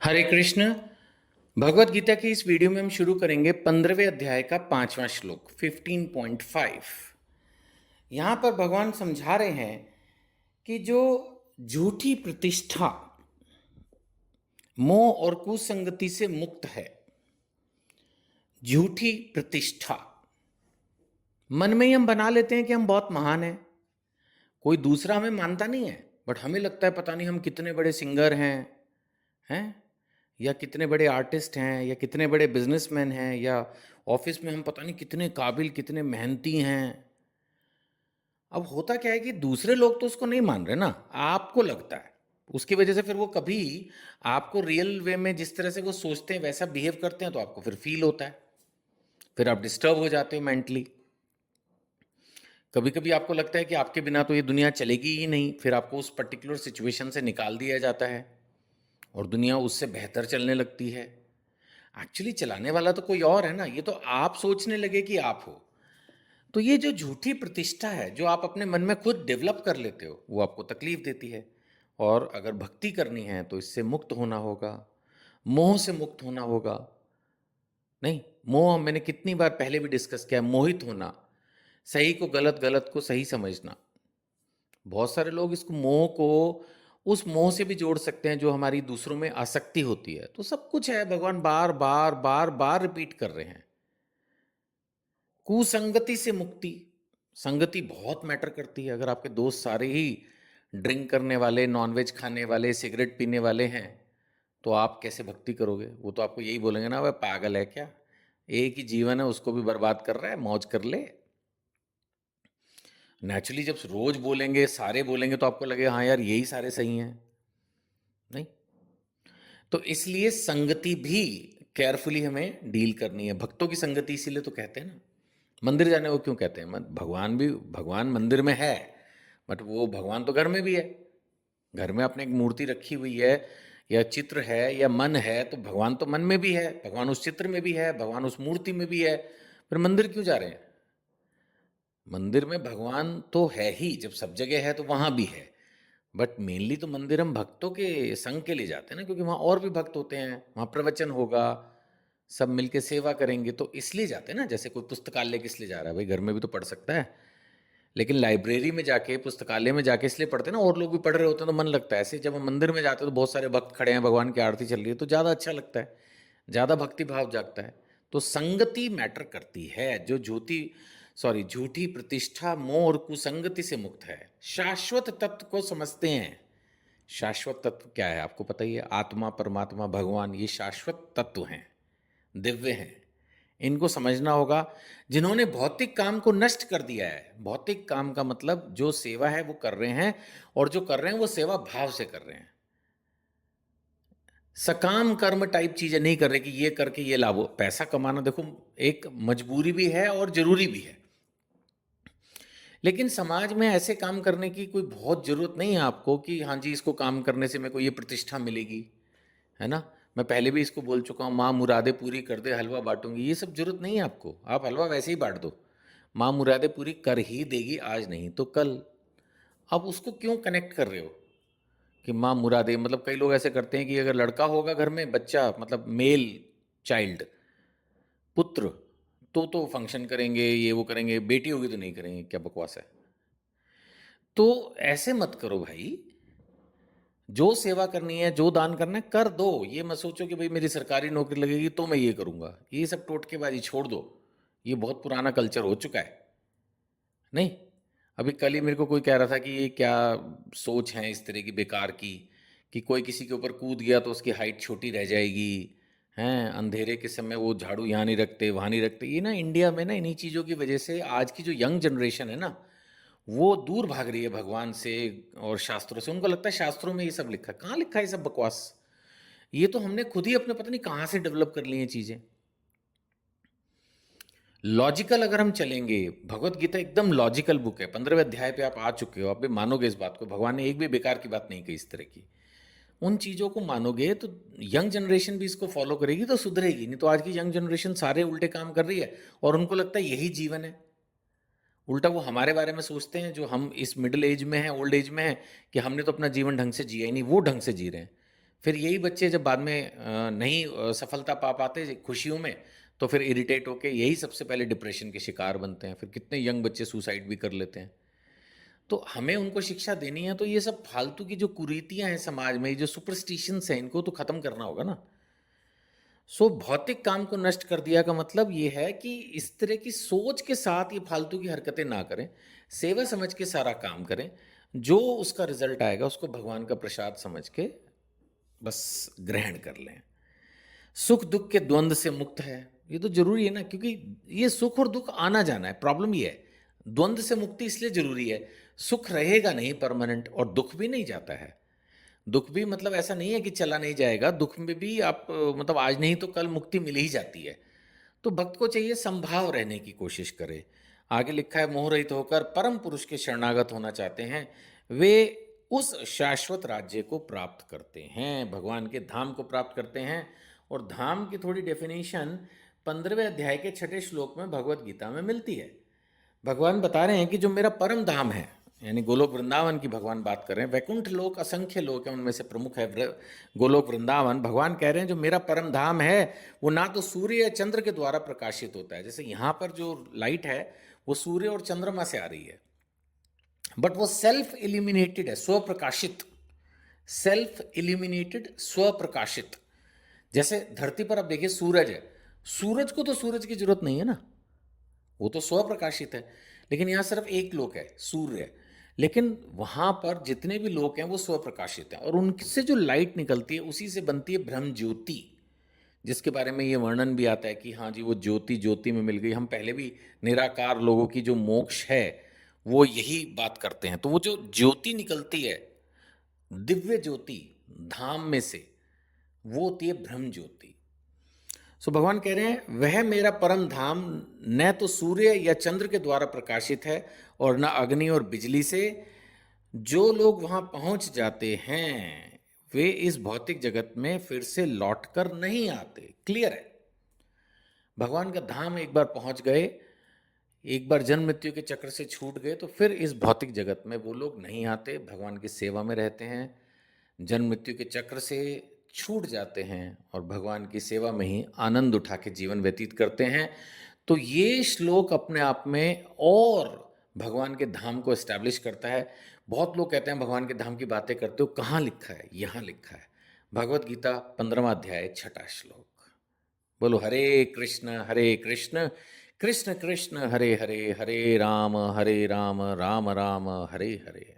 हरे कृष्ण। भगवत गीता की इस वीडियो में हम शुरू करेंगे 15वें अध्याय का 5वां श्लोक 15.5। यहाँ पर भगवान समझा रहे हैं कि जो झूठी प्रतिष्ठा मोह और कुसंगति से मुक्त है, झूठी प्रतिष्ठा मन में ही हम बना लेते हैं कि हम बहुत महान हैं। कोई दूसरा हमें मानता नहीं है, बट हमें लगता है पता नहीं हम कितने बड़े सिंगर हैं या कितने बड़े आर्टिस्ट हैं या कितने बड़े बिजनेसमैन हैं, या ऑफिस में हम पता नहीं कितने काबिल कितने मेहनती हैं। अब होता क्या है कि दूसरे लोग तो उसको नहीं मान रहे ना, आपको लगता है। उसकी वजह से फिर वो कभी आपको रियल वे में जिस तरह से वो सोचते हैं वैसा बिहेव करते हैं तो आपको फिर फील होता है, फिर आप डिस्टर्ब हो जाते हो मेंटली। कभी कभी आपको लगता है कि आपके बिना तो ये दुनिया चलेगी ही नहीं, फिर आपको उस पर्टिकुलर सिचुएशन से निकाल दिया जाता है और दुनिया उससे बेहतर चलने लगती है। एक्चुअली चलाने वाला तो कोई और है ना, ये तो आप सोचने लगे कि आप हो। तो ये जो झूठी प्रतिष्ठा है जो आप अपने मन में खुद डेवलप कर लेते हो, वो आपको तकलीफ देती है। और अगर भक्ति करनी है तो इससे मुक्त होना होगा, मोह से मुक्त होना होगा। नहीं, मोह मैंने कितनी बार पहले भी डिस्कस किया है, मोहित होना, सही को गलत गलत को सही समझना। बहुत सारे लोग इसको मोह को उस मोह से भी जोड़ सकते हैं जो हमारी दूसरों में आसक्ति होती है। तो सब कुछ है, भगवान बार बार बार बार रिपीट कर रहे हैं। कुसंगति से मुक्ति, संगति बहुत मैटर करती है। अगर आपके दोस्त सारे ही ड्रिंक करने वाले, नॉनवेज खाने वाले, सिगरेट पीने वाले हैं, तो आप कैसे भक्ति करोगे? वो तो आपको यही बोलेंगे ना, वह पागल है क्या, एक ही जीवन है उसको भी बर्बाद कर रहा है, मौज कर ले। नेचुरली जब रोज बोलेंगे, सारे बोलेंगे, तो आपको लगेगा हाँ यार यही सारे सही हैं। नहीं, तो इसलिए संगति भी केयरफुली हमें डील करनी है। भक्तों की संगति इसीलिए तो कहते हैं ना, मंदिर जाने को क्यों कहते हैं? भगवान भी, भगवान मंदिर में है, बट वो भगवान तो घर में भी है। घर में आपने एक मूर्ति रखी हुई है या चित्र है या मन है, तो भगवान तो मन में भी है, भगवान उस चित्र में भी है, भगवान उस मूर्ति में भी है। फिर मंदिर क्यों जा रहे हैं? मंदिर में भगवान तो है ही, जब सब जगह है तो वहाँ भी है। बट मेनली तो मंदिर हम भक्तों के संग के लिए जाते हैं ना, क्योंकि वहाँ और भी भक्त होते हैं, वहाँ प्रवचन होगा, सब मिलके सेवा करेंगे, तो इसलिए जाते हैं ना। जैसे कोई पुस्तकालय किस लिए जा रहा है? भाई घर में भी तो पढ़ सकता है, लेकिन लाइब्रेरी में जाके, पुस्तकालय में जाके इसलिए पढ़ते हैं ना, और लोग भी पढ़ रहे होते हैं तो मन लगता है। ऐसे जब हम मंदिर में जाते हैं तो बहुत सारे भक्त खड़े हैं, भगवान की आरती चल रही है, तो ज़्यादा अच्छा लगता है, ज़्यादा भक्ति भाव जागता है। तो संगति मैटर करती है। जो झूठी प्रतिष्ठा मोह और कुसंगति से मुक्त है, शाश्वत तत्व को समझते हैं। शाश्वत तत्व क्या है आपको पता ही है, आत्मा, परमात्मा, भगवान, ये शाश्वत तत्व हैं, दिव्य हैं। इनको समझना होगा। जिन्होंने भौतिक काम को नष्ट कर दिया है, भौतिक काम का मतलब जो सेवा है वो कर रहे हैं, और जो कर रहे हैं वो सेवा भाव से कर रहे हैं, सकाम कर्म टाइप चीजें नहीं कर रहे कि ये करके ये लाभ हो। पैसा कमाना देखो एक मजबूरी भी है और जरूरी भी है, लेकिन समाज में ऐसे काम करने की कोई बहुत जरूरत नहीं है आपको कि हाँ जी इसको काम करने से मेरे को ये प्रतिष्ठा मिलेगी, है ना। मैं पहले भी इसको बोल चुका हूँ, माँ मुरादे पूरी कर दे हलवा बांटूंगी, ये सब जरूरत नहीं है आपको। आप हलवा वैसे ही बांट दो, माँ मुरादे पूरी कर ही देगी, आज नहीं तो कल। अब उसको क्यों कनेक्ट कर रहे हो कि माँ मुरादे? मतलब कई लोग ऐसे करते हैं कि अगर लड़का होगा घर में, बच्चा मतलब मेल चाइल्ड, पुत्र, तो फंक्शन करेंगे, ये वो करेंगे, बेटी होगी तो नहीं करेंगे, क्या बकवास है। तो ऐसे मत करो भाई, जो सेवा करनी है, जो दान करना है कर दो। ये मत सोचो कि भाई मेरी सरकारी नौकरी लगेगी तो मैं ये करूंगा, ये सब टोटकेबाजी छोड़ दो, ये बहुत पुराना कल्चर हो चुका है। नहीं, अभी कल ही मेरे को कोई कह रहा था कि ये क्या सोच है इस तरह की बेकार की, कि कोई किसी के ऊपर कूद गया तो उसकी हाइट छोटी रह जाएगी, हैं अंधेरे के समय वो झाड़ू यहाँ नहीं रखते वहाँ नहीं रखते। ये ना इंडिया में ना इन्हीं चीज़ों की वजह से आज की जो यंग जनरेशन है ना, वो दूर भाग रही है भगवान से और शास्त्रों से। उनको लगता है शास्त्रों में ये सब लिखा है, कहाँ लिखा है ये सब बकवास। ये तो हमने खुद ही अपने पता नहीं कहाँ से डेवलप कर ली हैं चीज़ें। लॉजिकल अगर हम चलेंगे, भगवत गीता एकदम लॉजिकल बुक है। 15वें अध्याय पे आप आ चुके हो, आप भी मानोगे इस बात को, भगवान ने एक भी बेकार की बात नहीं कही इस तरह की। उन चीज़ों को मानोगे तो यंग जनरेशन भी इसको फॉलो करेगी तो सुधरेगी। नहीं तो आज की यंग जनरेशन सारे उल्टे काम कर रही है और उनको लगता है यही जीवन है। उल्टा वो हमारे बारे में सोचते हैं जो हम इस मिडिल एज में हैं, ओल्ड एज में हैं, कि हमने तो अपना जीवन ढंग से जिया ही नहीं, वो ढंग से जी रहे हैं। फिर यही बच्चे जब बाद में नहीं सफलता पा पाते खुशियों में, तो फिर इरिटेट होके यही सबसे पहले डिप्रेशन के शिकार बनते हैं। फिर कितने यंग बच्चे सुसाइड भी कर लेते हैं। तो हमें उनको शिक्षा देनी है, तो ये सब फालतू की जो कुरीतियां हैं समाज में, ये जो सुपरस्टिशंस हैं, इनको तो खत्म करना होगा ना। सो भौतिक काम को नष्ट कर दिया का मतलब ये है कि इस तरह की सोच के साथ ये फालतू की हरकतें ना करें, सेवा समझ के सारा काम करें। जो उसका रिजल्ट आएगा उसको भगवान का प्रसाद समझ के बस ग्रहण कर लें। सुख दुख के द्वंद्व से मुक्त है, ये तो जरूरी है ना, क्योंकि ये सुख और दुख आना जाना है। प्रॉब्लम ये है, द्वंद्व से मुक्ति इसलिए जरूरी है, सुख रहेगा नहीं परमानेंट, और दुख भी नहीं जाता है। दुख भी मतलब ऐसा नहीं है कि चला नहीं जाएगा, दुख में भी आप मतलब आज नहीं तो कल मुक्ति मिल ही जाती है। तो भक्त को चाहिए संभाव रहने की कोशिश करे। आगे लिखा है, मोह रहित होकर परम पुरुष के शरणागत होना चाहते हैं, वे उस शाश्वत राज्य को प्राप्त करते हैं, भगवान के धाम को प्राप्त करते हैं। और धाम की थोड़ी डेफिनेशन 15वें अध्याय के 6ठे श्लोक में भगवत गीता में मिलती है। भगवान बता रहे हैं कि जो मेरा परम धाम है, यानी गोलोक वृंदावन की भगवान बात कर रहे हैं। वैकुंठ लोक असंख्य लोक है, उनमें से प्रमुख है गोलोक वृंदावन। भगवान कह रहे हैं जो मेरा परम धाम है वो ना तो सूर्य या चंद्र के द्वारा प्रकाशित होता है, जैसे यहाँ पर जो लाइट है वो सूर्य और चंद्रमा से आ रही है, बट वो सेल्फ इल्यूमिनेटेड है, स्वप्रकाशित। Self illuminated, स्वप्रकाशित। जैसे धरती पर आप देखिए सूरज है, सूरज को तो सूरज की जरूरत नहीं है ना, वो तो स्वप्रकाशित है। लेकिन यहाँ सिर्फ एक लोक है, सूर्य। लेकिन वहाँ पर जितने भी लोक हैं वो स्वप्रकाशित हैं, और उनसे जो लाइट निकलती है उसी से बनती है ब्रह्म ज्योति, जिसके बारे में ये वर्णन भी आता है कि हाँ जी वो ज्योति ज्योति में मिल गई। हम पहले भी निराकार लोगों की जो मोक्ष है वो यही बात करते हैं। तो वो जो ज्योति निकलती है, दिव्य ज्योति धाम में से, वो होती है ब्रह्म ज्योति। सो भगवान कह रहे हैं वह मेरा परम धाम न तो सूर्य या चंद्र के द्वारा प्रकाशित है और न अग्नि और बिजली से। जो लोग वहां पहुंच जाते हैं वे इस भौतिक जगत में फिर से लौटकर नहीं आते। क्लियर है, भगवान का धाम एक बार पहुंच गए, एक बार जन्म मृत्यु के चक्र से छूट गए, तो फिर इस भौतिक जगत में वो लोग नहीं आते, भगवान की सेवा में रहते हैं, जन्म मृत्यु के चक्र से छूट जाते हैं और भगवान की सेवा में ही आनंद उठा के जीवन व्यतीत करते हैं। तो ये श्लोक अपने आप में और भगवान के धाम को एस्टैब्लिश करता है। बहुत लोग कहते हैं भगवान के धाम की बातें करते हो, कहाँ लिखा है? यहाँ लिखा है, भगवत गीता 15वां अध्याय 6ठा श्लोक। बोलो हरे कृष्ण कृष्ण कृष्ण हरे हरे, हरे राम राम राम हरे हरे।